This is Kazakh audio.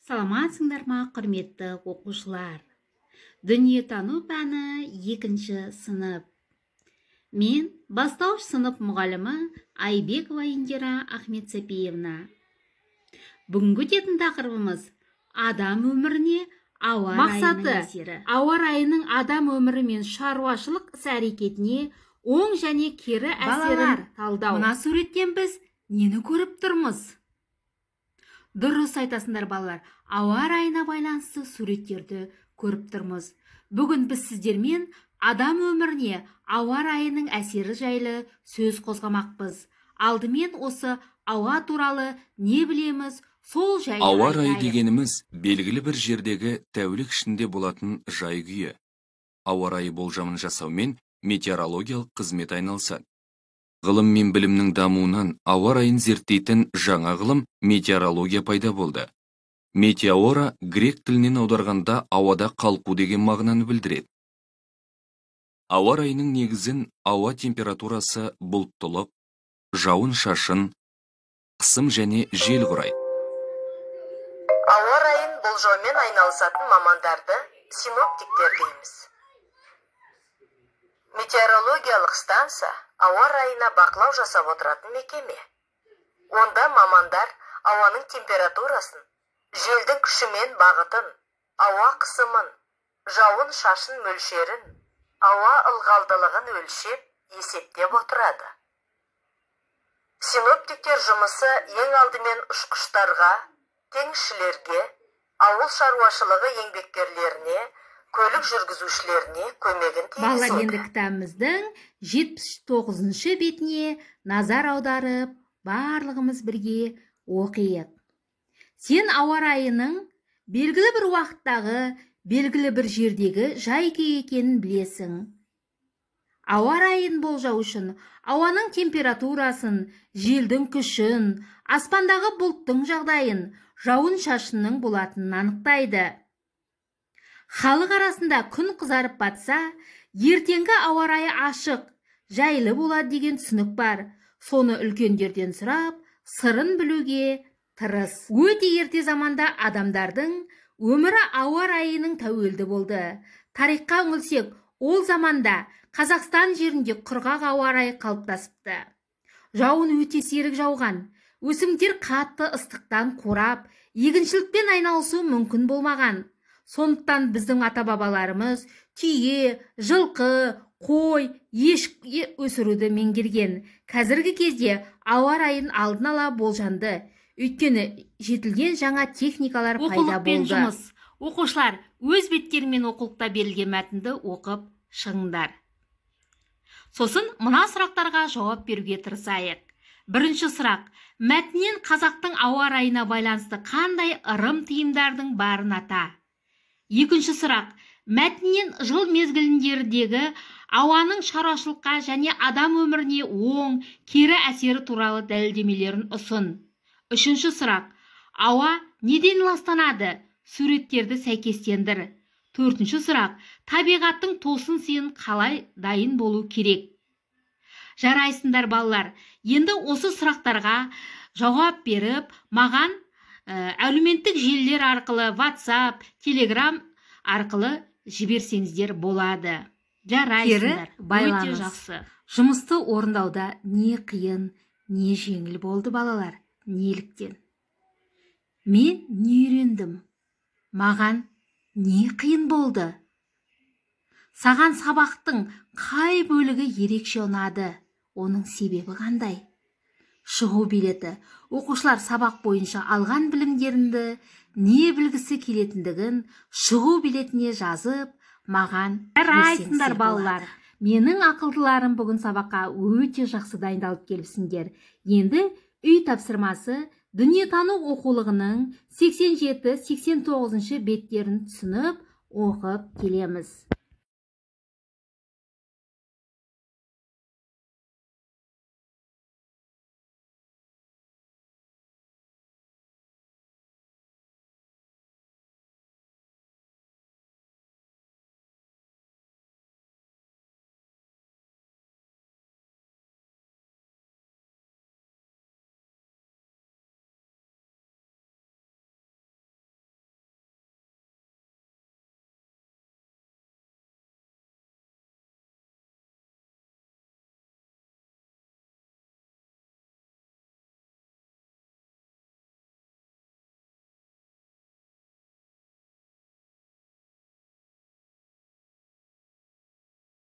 Саламатсыңдар ма, құрметті оқушылар? Дүниетану пәні 2-ші сынып. Мен бастауыш сынып мұғалімі Айбекова Индира Ахметсапиевна. Бүгінгі өтетін тақырыбымыз адам өміріне ауа райының әсері. Ауа райының адам өмірі мен шаруашылық іс-әрекетіне оң және кері әсерін талдау. Мына суреттен біз нені көріп тұрмыз? Дұрыс айтасыңдар балалар. Ауа райына байланысты суреттерді көріп тұрмыз. Бүгін біз сіздермен адам өміріне ауа райының әсері жайлы сөз қозғамақпыз. Алдымен осы ауа туралы не білеміз, сол жайлы. Ауа райы дегеніміз белгілі бір жердегі тәулік ішінде болатын жай күйі. Ауа райы болжамын жасаумен метеорологиялық қызмет айналысады. Ғылым мен білімнің дамуынан ауа райын зерттейтін жаңа ғылым метеорология пайда болды. Метеора грек тілінен аударғанда ауада қалқу деген мағынаны білдіреді. Ауа райының негізін ауа температурасы бұлттылық, жауын-шашын, қысым және жел құрайды. Ауа райын болжаумен айналысатын мамандарды синоптиктер дейміз. Метеорологиялық станция ауа райына бақылау жасап отыратын мекеме. Онда мамандар ауаның температурасын, желдің күші мен бағытын, ауа қысымын, жауын-шашын мөлшерін, ауа ылғалдылығын өлшеп, есептеп отырады. Синоптиктер жұмысы ең алдымен ұшқыштарға, теңізшілерге, ауыл шаруашылығы еңбеккерлеріне, көлік жүргізушілеріне көмегін тигізеді. Балалар, енді кітабымыздың 79-шы бетіне назар аударып, барлығымыз бірге оқиық. Сен ауа райының белгілі бір уақыттағы, белгілі бір жердегі жай-күй екенін білесің. Ауа райын болжау үшін ауаның температурасын, желдің күшін, аспандағы бұлттың жағдайын, жауын-шашынның болатынын анықтайды. Халық арасында күн қызарып батса, ертеңгі ауа райы ашық, жайлы болады деген түсінік бар. Соны үлкендерден сұрап, сырын білуге тырыс. Өте ерте заманда адамдардың өмірі ауа райының тәуелді болды. Тарихқа үңілсек, ол заманда Қазақстан жерінде құрғақ ауа райы қалыптасыпты. Жауын өте серік жауған, өсімдіктер қатты ыстықтан қурап, егіншілікпен айналысу мүмкін болмаған. Сондықтан біздің ата-бабаларымыз түйе, жылқы, қой, ешкі өсіруді меңгерген. Қазіргі кезде ауа райын алдын ала болжанды. Өйткені жетілген жаңа техникалар пайда болды. Оқушылар өз беттерімен оқулықта берілген мәтінді оқып шығыңдар. Сосын мына сұрақтарға жауап беруге тырысайық. Бірінші сұрақ: мәтіннен қазақтың ауа райына байланысты қандай ырым тиымдардың барын ата? Екінші сұрақ: мәтіннен жыл мезгіліндердегі ауаның шаруашылыққа және адам өміріне оң, кері әсері туралы дәлелдемелерін ұсын. Үшінші сұрақ: ауа неден ластанады? Суреттерді сәйкестендір. Төртінші сұрақ: табиғаттың тосын сыйын қалай дайын болу керек? Жарайсыңдар балалар. Енді осы сұрақтарға жауап беріп, маған әлеуметтік желілер арқылы, WhatsApp, Telegram арқылы жіберсеңіздер болады. Жарайсыңдар. Өте жақсы. Жұмысты орындауда не қиын, не жеңіл болды балалар? Неліктен? Мен не үйрендім? Маған не қиын болды? Саған сабақтың қай бөлігі ерекше ұнады? Оның себебі қандай? Шығу билеті. Оқушылар сабақ бойынша алған білімдерінді, не білгісі келетіндігін шығу билетіне жазып, маған жарайсыңдар балалар. Менің ақылдыларым бүгін сабаққа өте жақсы дайындалып келіпсіңдер. Енді үй тапсырмасы дүниетану оқулығының 87-89 беттерін түсініп оқып келеміз.